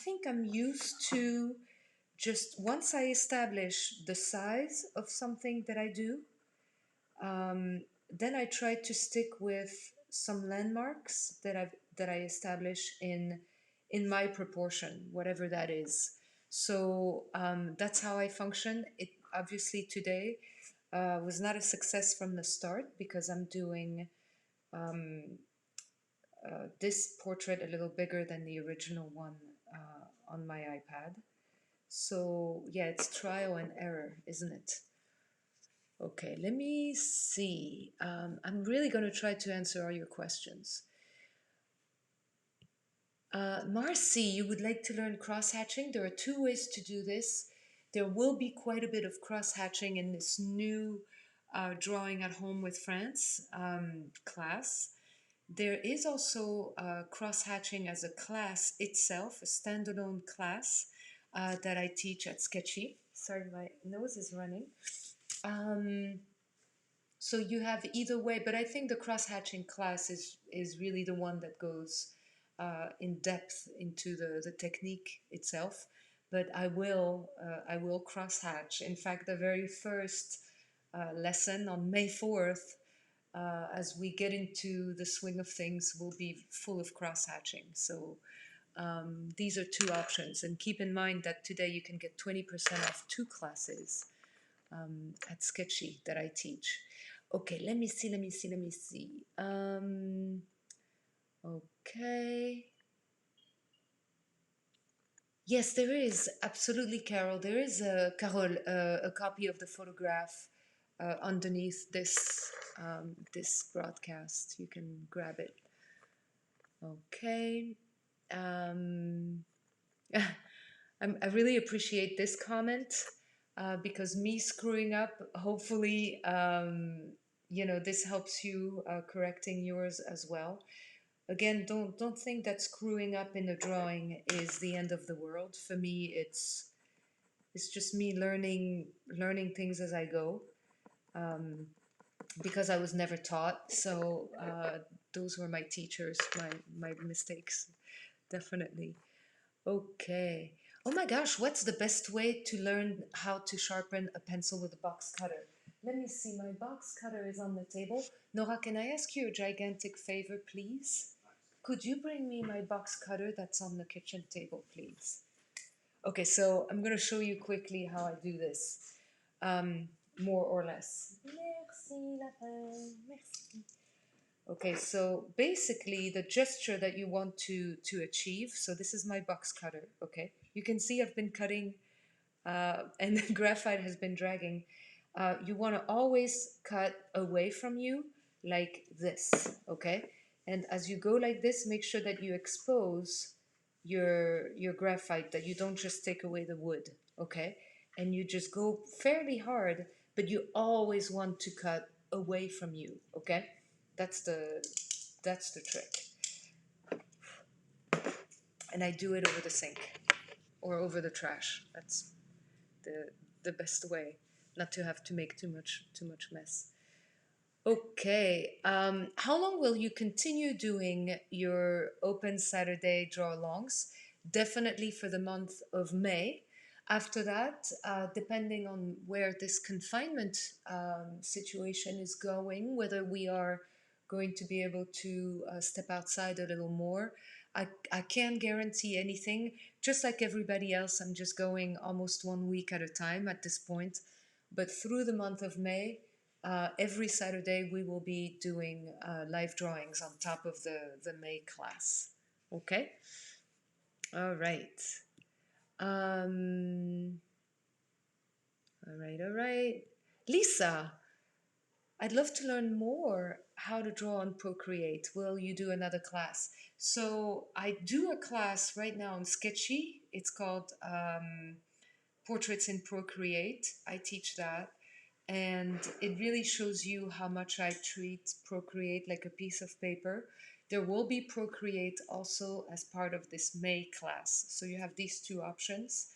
think I'm used to just once I establish the size of something that I do, then I try to stick with some landmarks that I establish in my proportion, whatever that is. So that's how I function. It obviously today was not a success from the start because I'm doing this portrait a little bigger than the original one on my iPad. So yeah, it's trial and error, isn't it? Okay, let me see. I'm really going to try to answer all your questions. Marcy, you would like to learn cross-hatching? There are two ways to do this. There will be quite a bit of cross-hatching in this new Drawing at Home with France class. There is also cross-hatching as a class itself, a standalone class that I teach at Sketchy. Sorry, my nose is running. So you have either way, but I think the cross-hatching class is really the one that goes in depth into the technique itself. But I will cross-hatch. In fact, the very first lesson on May 4th, as we get into the swing of things, will be full of cross-hatching. So these are two options. And keep in mind that today you can get 20% off two classes at Sketchy that I teach. Okay, let me see. Okay. Yes, there is absolutely, Carol. There is a copy of the photograph underneath this broadcast. You can grab it. Okay. Um, I really appreciate this comment because me screwing up, hopefully, this helps you correcting yours as well. Again, don't think that screwing up in a drawing is the end of the world. For me, it's just me learning things as I go because I was never taught. So those were my teachers, my mistakes, definitely. Okay. Oh my gosh, what's the best way to learn how to sharpen a pencil with a box cutter? Let me see, my box cutter is on the table. Nora, can I ask you a gigantic favor, please? Could you bring me my box cutter that's on the kitchen table, please? Okay, so I'm going to show you quickly how I do this, more or less. Merci, lapin. Merci. Okay, so basically the gesture that you want to achieve, so this is my box cutter, okay? You can see I've been cutting and the graphite has been dragging. You want to always cut away from you like this, okay? And as you go like this, make sure that you expose your graphite, that you don't just take away the wood, okay? And you just go fairly hard, but you always want to cut away from you, okay? That's the trick. And I do it over the sink or over the trash. That's the best way not to have to make too much mess. Okay. How long will you continue doing your open Saturday draw alongs? Definitely for the month of May. After that, depending on where this confinement situation is going, whether we are going to be able to step outside a little more, I can't guarantee anything. Just like everybody else, I'm just going almost 1 week at a time at this point. But through the month of May, every Saturday we will be doing live drawings on top of the May class. Okay? All right. Um, all right, all right. Lisa, I'd love to learn more how to draw and Procreate. Will you do another class? So I do a class right now on Sketchy. It's called Portraits in Procreate. I teach that. And it really shows you how much I treat Procreate like a piece of paper. There will be Procreate also as part of this May class. So you have these two options.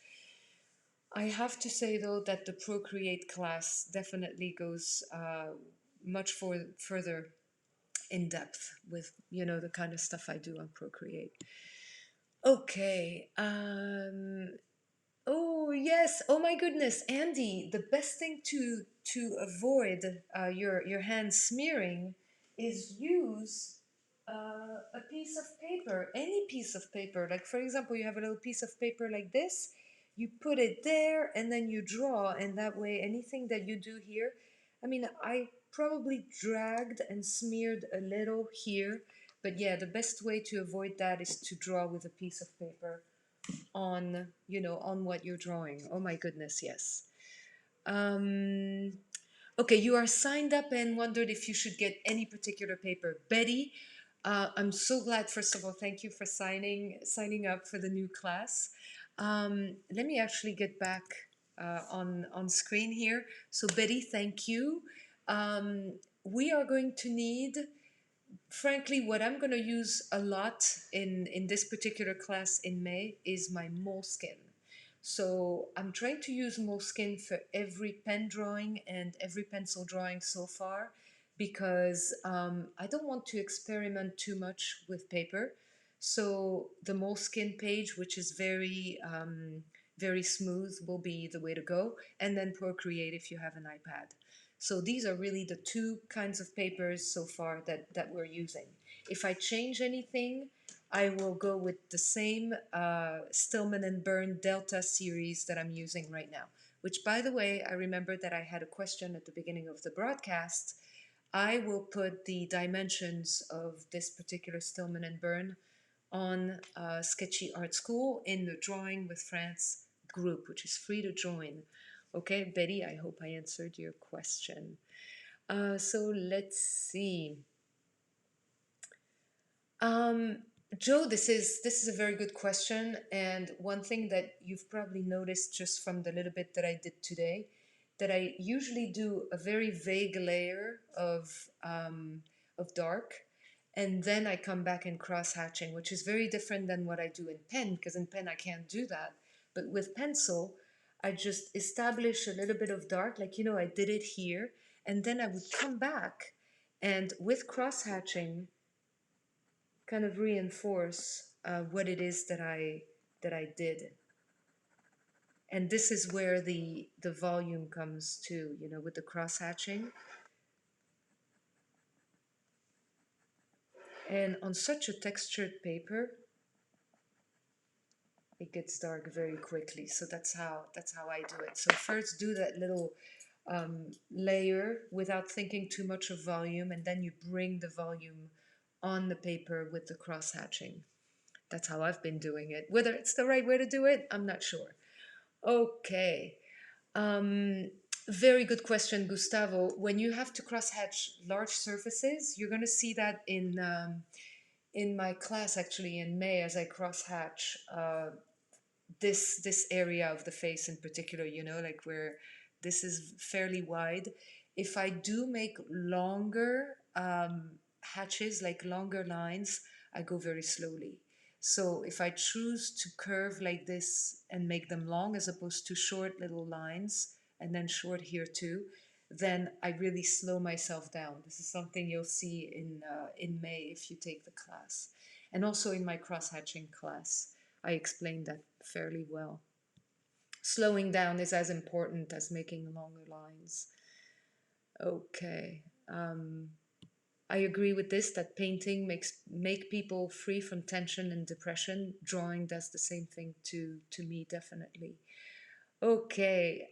I have to say though that the Procreate class definitely goes much further in depth with the kind of stuff I do on Procreate. Okay. Oh yes! Oh my goodness, Andy! The best thing to avoid your hands smearing is use a piece of paper, any piece of paper. Like for example, you have a little piece of paper like this. You put it there, and then you draw, and that way, anything that you do here. I mean, I probably dragged and smeared a little here, but yeah, the best way to avoid that is to draw with a piece of paper on on what you're drawing. Oh my goodness, yes. um okay, you are signed up and wondered if you should get any particular paper. Betty, I'm so glad. First of all, thank you for signing up for the new class. Let me actually get back on screen here. So Betty, thank you. We are going to need, frankly, what I'm going to use a lot in this particular class in May is my moleskin. So I'm trying to use moleskin for every pen drawing and every pencil drawing so far because I don't want to experiment too much with paper. So the moleskin page, which is very smooth, will be the way to go, and then Procreate if you have an iPad. So these are really the two kinds of papers so far that we're using. If I change anything, I will go with the same Stillman and Byrne Delta series that I'm using right now. Which, by the way, I remember that I had a question at the beginning of the broadcast. I will put the dimensions of this particular Stillman and Byrne on Sketchy Art School in the Drawing with France group, which is free to join. Okay, Betty, I hope I answered your question. So let's see. Um, Joe, this is a very good question, and one thing that you've probably noticed just from the little bit that I did today, that I usually do a very vague layer of dark, and then I come back in cross hatching, which is very different than what I do in pen, because in pen I can't do that. But with pencil, I just establish a little bit of dark, like I did it here, and then I would come back, and with cross hatching kind of reinforce what it is that I did. And this is where the volume comes to, with the cross hatching. And on such a textured paper, it gets dark very quickly. So that's how I do it. So first do that little layer without thinking too much of volume, and then you bring the volume on the paper with the cross hatching. That's how I've been doing it. Whether it's the right way to do it, I'm not sure. Okay. Um, Very good question, Gustavo. When you have to crosshatch large surfaces, you're going to see that in my class actually in May as I crosshatch this area of the face in particular. Like where this is fairly wide. If I do make longer hatches, like longer lines, I go very slowly. So if I choose to curve like this and make them long as opposed to short little lines and then short here too, then I really slow myself down. This is something you'll see in May if you take the class. And also in my cross hatching class, I explained that fairly well. Slowing down is as important as making longer lines. Okay. I agree with this that painting make people free from tension and depression. Drawing does the same thing to me definitely. Okay.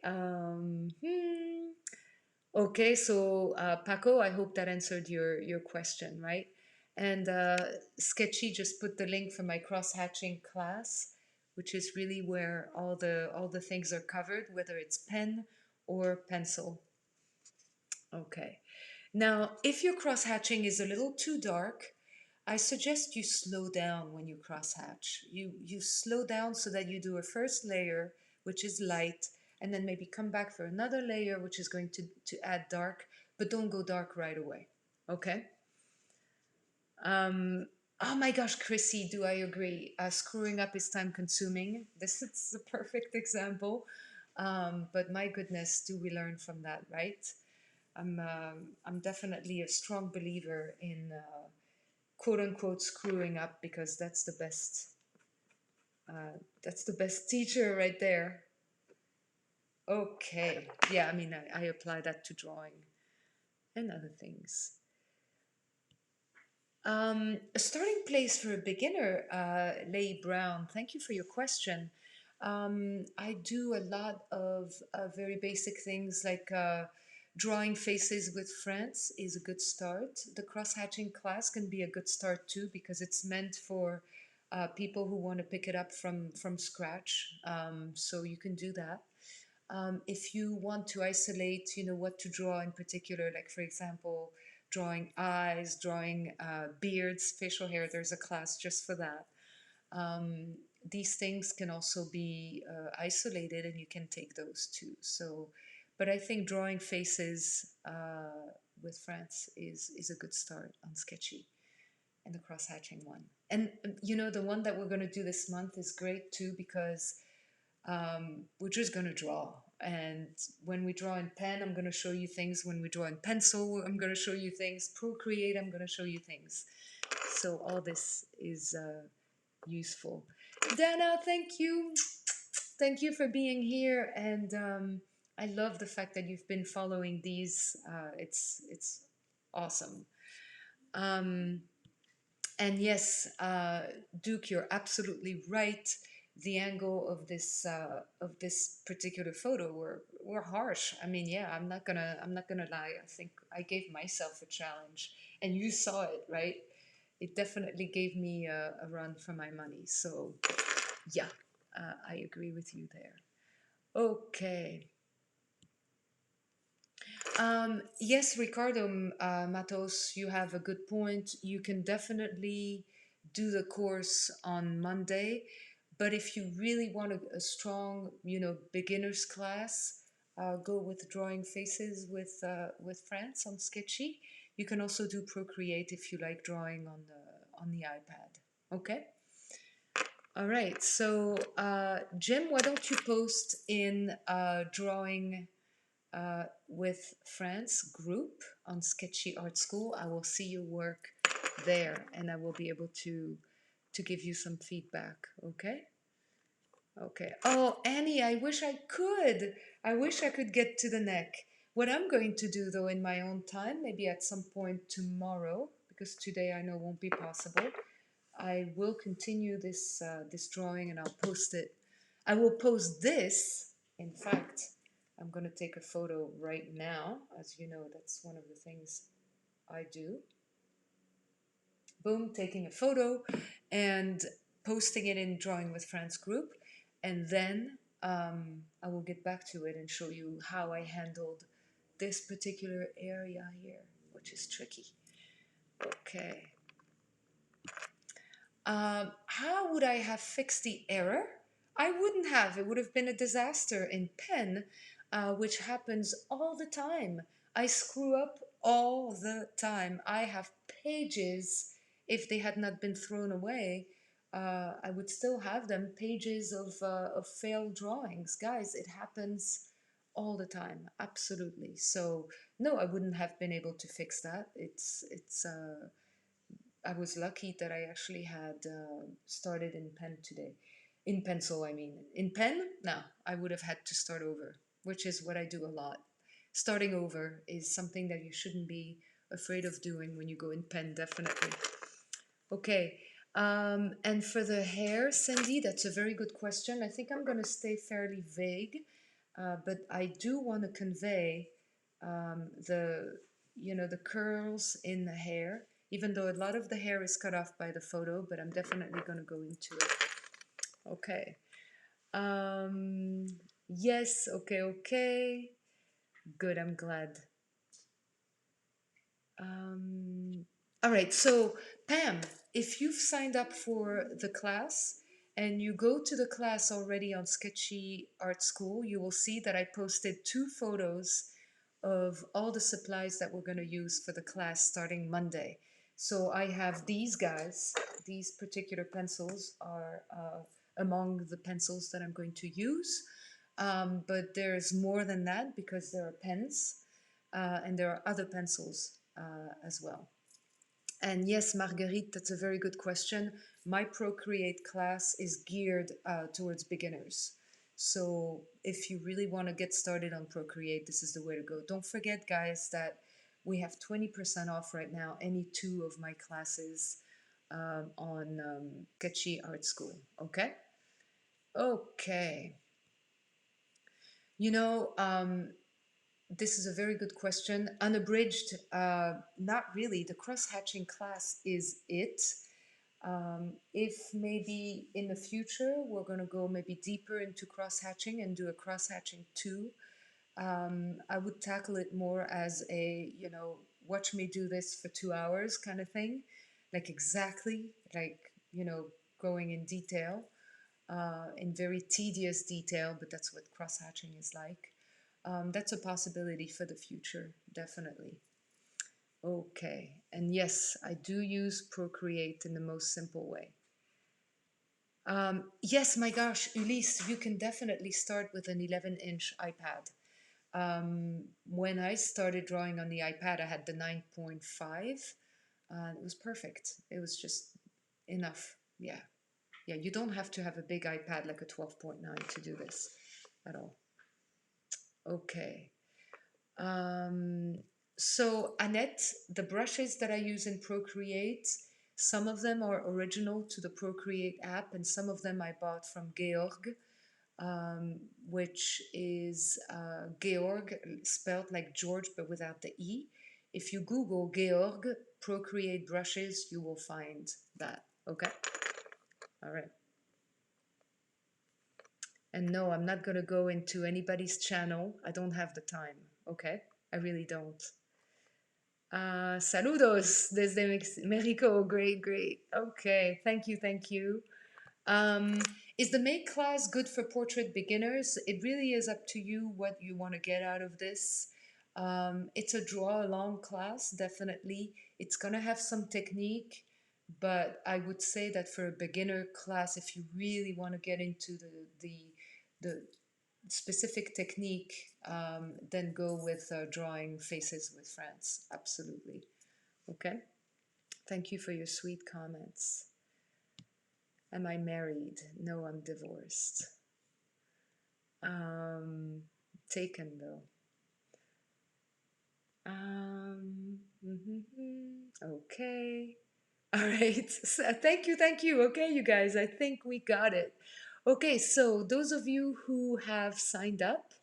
Okay, so Paco, I hope that answered your question, right? And Sketchy just put the link for my cross hatching class, which is really where all the things are covered, whether it's pen or pencil. Okay. Now, if your cross hatching is a little too dark, I suggest you slow down when you cross hatch. You slow down so that you do a first layer, which is light, and then maybe come back for another layer, which is going to add dark, but don't go dark right away. Okay? Um, oh my gosh, Chrissy, do I agree? Screwing up is time consuming. This is a perfect example. But my goodness, do we learn from that, right? I'm definitely a strong believer in quote unquote screwing up because that's the best teacher right there. Okay, yeah, I mean I apply that to drawing and other things. A starting place for a beginner, Leigh Brown. Thank you for your question. I do a lot of very basic things like drawing faces with friends is a good start. The cross hatching class can be a good start too because it's meant for people who want to pick it up from scratch. So you can do that. If you want to isolate, what to draw in particular, like for example, drawing eyes, drawing beards, facial hair, there's a class just for that. Um, these things can also be isolated, and you can take those too. So, but I think drawing faces with friends is a good start on Sketchy and the cross hatching one. And the one that we're going to do this month is great too because we're just going to draw. And when we draw in pen, I'm going to show you things. When we draw in pencil, I'm going to show you things. Procreate, I'm going to show you things. So all this is useful. Dana, thank you. Thank you for being here. And I love the fact that you've been following these. It's awesome. Um, and yes, Duke, you're absolutely right. The angle of this particular photo were harsh. I mean, yeah, I'm not gonna lie. I think I gave myself a challenge, and you saw it, right? It definitely gave me a run for my money. So yeah, I agree with you there. Okay. Yes, Ricardo Matos, you have a good point. You can definitely do the course on Monday, but if you really want a strong, beginners class, go with drawing faces with friends on Sketchy. You can also do Procreate if you like drawing on the iPad. Okay. All right. So, Jim, why don't you post in drawing? With France group on Sketchy Art School. I will see your work there and I will be able to give you some feedback. Okay? Okay. Oh, Annie, I wish I could. I wish I could get to the neck. What I'm going to do though in my own time, maybe at some point tomorrow, because today I know won't be possible, I will continue this drawing and I'll post it. I will post this. In fact, I'm going to take a photo right now. As you know, that's one of the things I do. Boom, taking a photo and posting it in Drawing with Friends group. And then I will get back to it and show you how I handled this particular area here, which is tricky. Okay. How would I have fixed the error? I wouldn't have. It would have been a disaster in pen, which happens all the time. I screw up all the time. I have pages, if they had not been thrown away, I would still have them, pages of failed drawings. Guys, it happens all the time, absolutely. So no, I wouldn't have been able to fix that. I was lucky that I actually had started in pen today. In pencil, I mean. In pen, no, I would have had to start over, which is what I do a lot. Starting over is something that you shouldn't be afraid of doing when you go in pen, definitely. Okay. And for the hair, Cindy, that's a very good question. I think I'm going to stay fairly vague, but I do want to convey the, the curls in the hair, even though a lot of the hair is cut off by the photo, but I'm definitely going to go into it. Okay. Um, yes, okay, okay. Good, I'm glad. Um, all right, so Pam, if you've signed up for the class and you go to the class already on Sketchy Art School, you will see that I posted two photos of all the supplies that we're going to use for the class starting Monday. So I have these guys, these particular pencils are among the pencils that I'm going to use. But there's more than that because there are pens and there are other pencils as well. And yes, Marguerite, that's a very good question. My Procreate class is geared towards beginners. So if you really want to get started on Procreate, this is the way to go. Don't forget, guys, that we have 20% off right now, any two of my classes on Sketchy Art School. Okay? Okay. You know, this is a very good question. Unabridged, not really. The cross hatching class is it. If maybe in the future we're going to go maybe deeper into cross hatching and do a cross hatching too, I would tackle it more as a, watch me do this for 2 hours kind of thing. Like exactly, like, going in detail, in very tedious detail, but that's what cross hatching is like. That's a possibility for the future, definitely. Okay, and yes, I do use Procreate in the most simple way. Yes, my gosh, Ulysse, you can definitely start with an 11-inch iPad. When I started drawing on the iPad, I had the 9.5, and it was perfect. It was just enough. Yeah. Yeah, you don't have to have a big iPad like a 12.9 to do this at all. Okay. Um, so Annette, the brushes that I use in Procreate, some of them are original to the Procreate app, and some of them I bought from Georg, which is Georg, spelled like George but without the E. If you Google Georg Procreate brushes, you will find that. Okay? All right. And no, I'm not going to go into anybody's channel. I don't have the time. Okay? I really don't. Saludos desde Mexico. Great, great. Okay, thank you, thank you. Um, is the make class good for portrait beginners? It really is up to you what you want to get out of this. It's a draw along class, definitely. It's going to have some technique, but I would say that for a beginner class, if you really want to get into the specific technique, then go with drawing faces with friends. Absolutely. Okay. Thank you for your sweet comments. Am I married? No, I'm divorced. Um, Taken though. Okay. All right. So, thank you, thank you. Okay, you guys, I think we got it. Okay, so those of you who have signed up,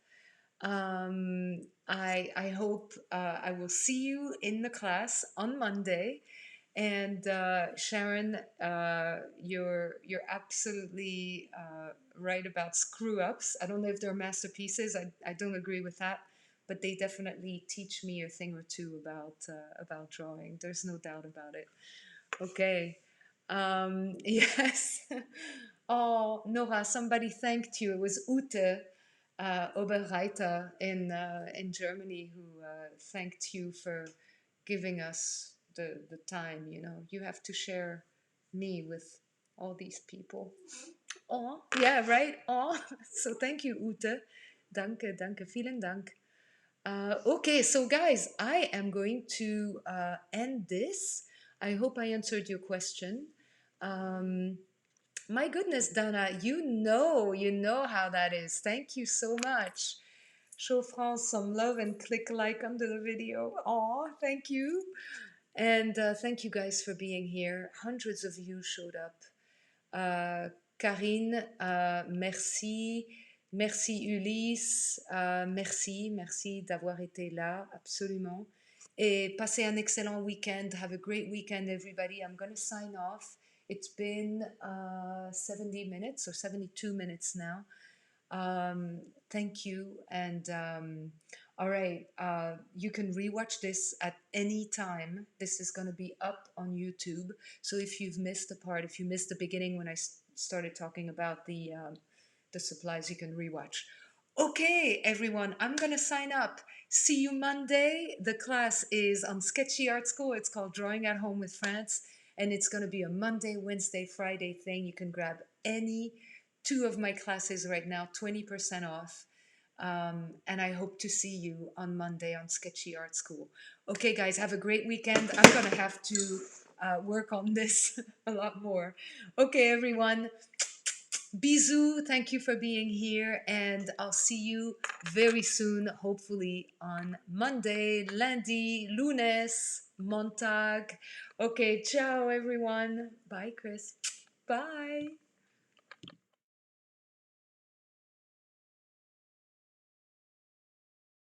I hope I will see you in the class on Monday. And Sharon, you're absolutely right about screw ups. I don't know if they're masterpieces. I don't agree with that, but they definitely teach me a thing or two about drawing. There's no doubt about it. Okay. Yes. Oh, Nora, somebody thanked you. It was Ute Oberreiter in Germany who thanked you for giving us the time. You have to share me with all these people. Oh, yeah, right. Oh, so thank you, Ute. Danke, danke, vielen Dank. Okay, so guys, I am going to end this. I hope I answered your question. Um, my goodness, Dana, you know how that is. Thank you so much. Show France some love and click like under the video. Aw, thank you. And thank you guys for being here. Hundreds of you showed up. Karine, merci. Merci Ulysse, merci d'avoir été là, absolument. Et passez un excellent weekend. Have a great weekend, everybody. I'm going to sign off. It's been 70 minutes or 72 minutes now. Um, Thank you. And all right, you can rewatch this at any time. This is going to be up on YouTube. So if you've missed the part, if you missed the beginning when I started talking about the supplies, you can rewatch. Okay, everyone, I'm going to sign up. See you Monday. The class is on Sketchy Art School. It's called Drawing at Home with France. And it's going to be a Monday, Wednesday, Friday thing. You can grab any two of my classes right now, 20% off. And I hope to see you on Monday on Sketchy Art School. Okay, guys, have a great weekend. I'm going to have to work on this a lot more. Okay, everyone. Bisous. Thank you for being here. And I'll see you very soon, hopefully on Monday, lundi, lunes, Montag. Okay, ciao, everyone. Bye, Chris. Bye.